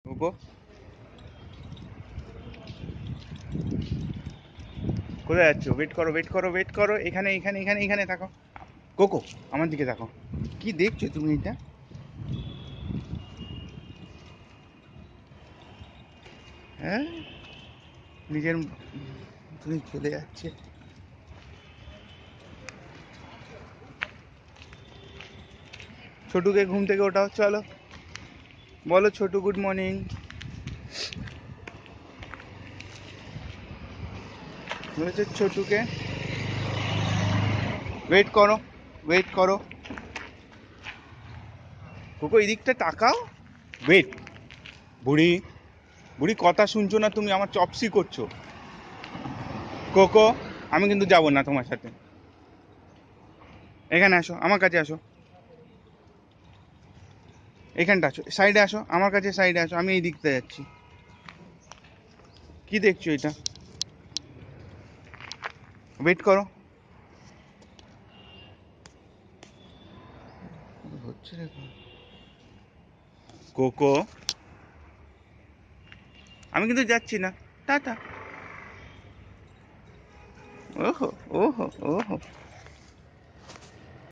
Cocoa, কোথায় যাচ্ছ? Wait করো, ওয়েট করো, ওয়েট করো। এখানে এখানে এখানে এখানে থাকো। কোকো, আমার দিকে থাকো। কি দেখছো তুমি এটা? হ্যাঁ, নিজের তুমি চলে যাচ্ছে। ছোটুকে ঘুম থেকে ওঠাও, চলো। বলো ছোটু গুড মর্নিং। বলেছে ছোটুকে ওয়েট করো, ওয়েট করো। কোকো এদিকটা তাকাও। ওয়েট। বুড়ি, বুড়ি কথা শুনছো না তুমি? আমার চপসি করছো। কোকো, আমি কিন্তু যাব না তোমার সাথে। এখানে আসো, আমার কাছে আসো। এখানটা আসো, সাইডে আসো, আমার কাছে সাইডে আসো। আমি এই দিকটা যাচ্ছি। কি দেখছো এটা? ওয়েট করো। হচ্ছে রে কোকো, আমি কিন্তু যাচ্ছি না। টাটা। ওহো, ওহো, ওহো।